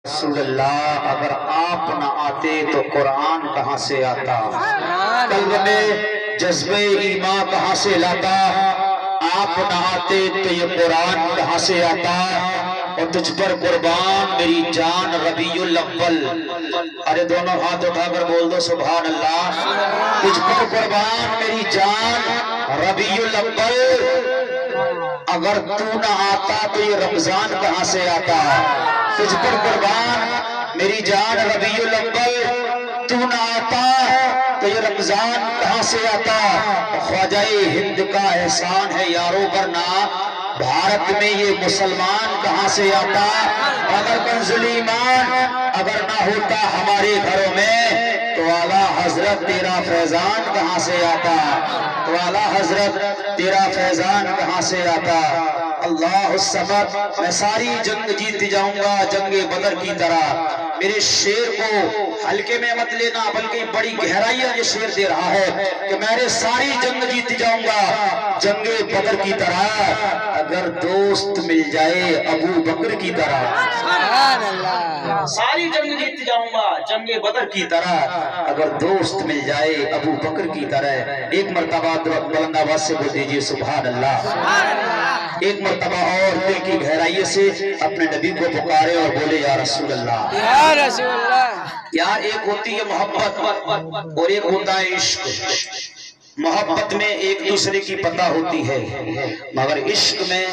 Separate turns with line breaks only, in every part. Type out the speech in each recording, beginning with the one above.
رسول اللہ اگر آپ نہ آتے تو قرآن کہاں سے آتا؟ قلب میں جذبہ ایمان کہاں سے لاتا؟ آپ نہ آتے تو یہ قرآن کہاں سے آتا؟ اور تجھ پر قربان میری جان ربیع الاول، ارے دونوں ہاتھ اٹھا کر بول دو سبحان اللہ۔ تجھ پر قربان میری جان ربیع الاول، اگر تو نہ آتا تو یہ رمضان کہاں سے آتا؟ تجھ پر قربان میری جان ربیع الاول، تو نہ آتا تو یہ رمضان کہاں سے آتا؟ خواجہ ہند کا احسان ہے یارو، ورنہ بھارت میں یہ مسلمان کہاں سے آتا؟ اگر کنزل ایمان اگر نہ ہوتا ہمارے گھروں میں تو اعلیٰ حضرت تیرا فیضان کہاں سے آتا؟ تو اعلیٰ حضرت تیرا فیضان کہاں سے آتا؟ اللہ الصمد۔ میں ساری جنگ جیت جاؤں گا جنگ بدر کی طرح۔ میرے شعر کو ہلکے میں مت لینا، بلکہ بڑی گہرائیاں یہ شعر دے رہا ہے کہ میں ساری جنگ جیت جاؤں گا جنگ بدر کی طرح، اگر دوست مل جائے ابو بکر کی طرح۔
سبحان اللہ۔
ساری جنگ جیت جاؤں گا جنگ بدر کی طرح، اگر دوست مل جائے ابو بکر کی طرح۔ ایک مرتبہ بلند آواز سے بول دیجئے سبحان اللہ۔ ایک مرتبہ اور دل کی گہرائی سے اپنے نبی کو پکارے اور بولے یا رسول اللہ۔
یا رسول اللہ۔
یار ایک ہوتی ہے محبت اور ایک ہوتا ہے عشق۔ محبت میں ایک دوسرے کی پتہ ہوتی ہے، مگر عشق میں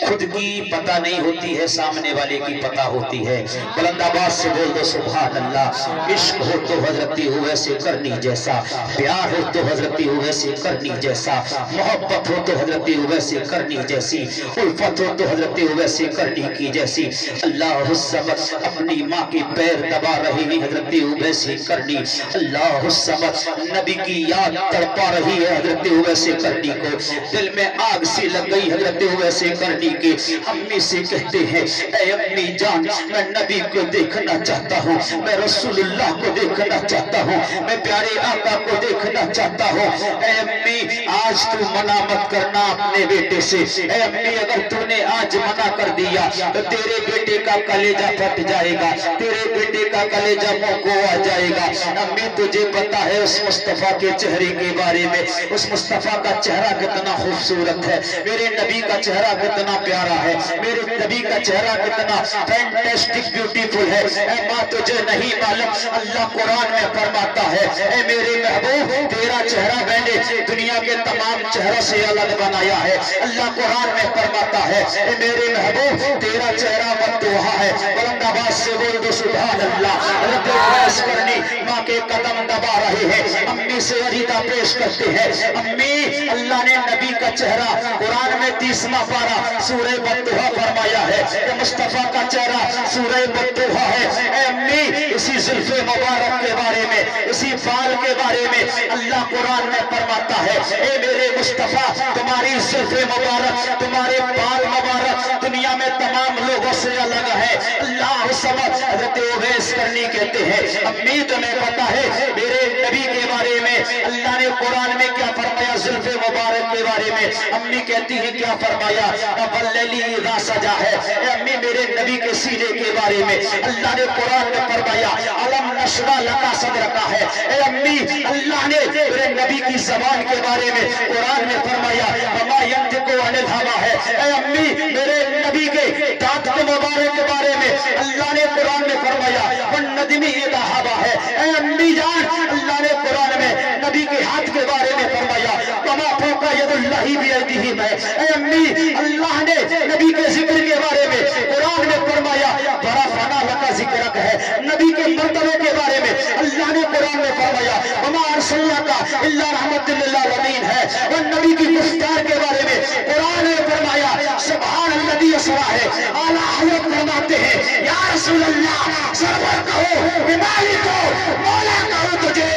خود کی پتہ نہیں ہوتی ہے، سامنے والے کی پتہ ہوتی ہے۔ بلند آواز سے بول دو سبحان اللہ۔ عشق ہو تو حضرت ویسے کرنی جیسا، پیار ہو تو حضرت ویسے کرنی جیسا، محبت ہو تو حضرت ویسے کرنی جیسی، الفت ہو تو حضرت ویسے کرنی کی جیسی۔ اللہ الصمد اپنی ماں کی پیر دبا رہی ہے حضرت ویسے کرنی۔ اللہ الصمد نبی کی یاد تڑپا رہی ہے حضرت ویسے کرنی کو، دل میں آگ سی لگ گئی حضرت ویسے کرنی کی۔ امی سے کہتے ہیں اے امی جان میں نبی کو دیکھنا چاہتا ہوں، میں رسول اللہ کو دیکھنا چاہتا ہوں، میں پیارے آقا کو دیکھنا چاہتا ہوں۔ اے امی آج تو منع مت کرنا اپنے بیٹے سے، اے امی اگر تو نے آج منع کر دیا تو تیرے بیٹے کا کلیجہ پھٹ جائے گا، تیرے بیٹے کا کلیجہ منہ کو آ جائے گا۔ امی تجھے پتا ہے اس مصطفیٰ کے چہرے کے بارے میں، اس مصطفیٰ کا چہرہ کتنا خوبصورت ہے، میرے نبی کا چہرہ کتنا پیارا ہے، میرے نبی کا چہرہ کتنا فینٹسٹک بیوٹیفل ہے۔ اے ماں تجھے نہیں معلوم اللہ قرآن میں فرماتا ہے اے میرے محبوب تیرا چہرہ میں نے دنیا کے تمام چہروں سے الگ بنایا ہے۔ اللہ قرآن میں فرماتا ہے اے میرے محبوب تیرا چہرہ مدعا ہے۔ بلند آواز سے بول دو سبحان اللہ۔ رب العزت کرنی ماں کے قدم دبا رہے ہیں، امی سے عریضہ پیش کرتے ہیں۔ امی اللہ نے نبی کا چہرہ قرآن میں 30واں پارہ سورہ بطحہ فرمایا ہے کہ مصطفیٰ کا چہرہ سورہ بطحہ ہے۔ اے امی اسی زلف مبارک کے بارے میں، اسی فال کے بارے میں اللہ قرآن میں فرماتا ہے اے میرے مصطفیٰ تمہاری زلف مبارک، تمہارے بال مبارک دنیا میں تمام لوگوں سے الگ ہے۔ اللہ سمجھ حضرت اویس کرنی کہتے ہیں امی تمہیں پتا ہے میرے نبی کے بارے میں اللہ نے قرآن میں کیا فرمایا؟ زلف مبارک کے بارے میں امی کہتی ہے کیا فرمایا؟ واللیلی اذا سجا ہے۔ اے امی میرے نبی کے سینے کے بارے میں اللہ نے قرآن میں فرمایا الم نشرح لک صدرک ہے۔ اے امی اللہ نے میرے نبی کی زبان کے بارے میں قرآن میں فرمایا وما ینطق عن الہوی ہے۔ اے امی میرے نبی کے دانت مبارک کے بارے میں اللہ نے قرآن میں فرمایا والنجم اذا ہوی ہے۔ اے امی جان اللہ نے قرآن میں نبی کے ہاتھ کے بارے میں فرمایا وما فوق ید اللہ بیدہ ہے۔ اے امی اللہ نے نبی کے ذکر کے بارے میں قرآن میں فرمایا ورفعنا لک ذکرک ہے۔ نبی کے مرتبے کے بارے میں اللہ نے قرآن میں فرمایا وما ارسلناک الا رحمۃ للعالمین ہے۔ اور نبی کی گفتار کے بارے میں قرآن نے فرمایا سبحان الذی اسریٰ ہے۔ اعلیٰ حضرت فرماتے ہیں یا رسول اللہ سرور کہو مالک کہو مولا کہو تجھے،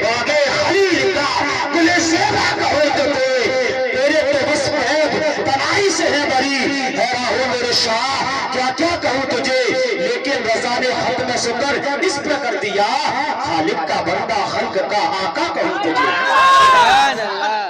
باغ خلیل کا گل زیبا کہو تجھے، تیرے تو وصف ہے تنائی سے ہے بری، حیران ہو میرے شاہ کیا کیا کہوں تجھے، لیکن رضا نے ختم سکر اس پر کر دیا خالق کا بندہ خلق کا آقا کہوں تجھے۔
سبحان اللہ۔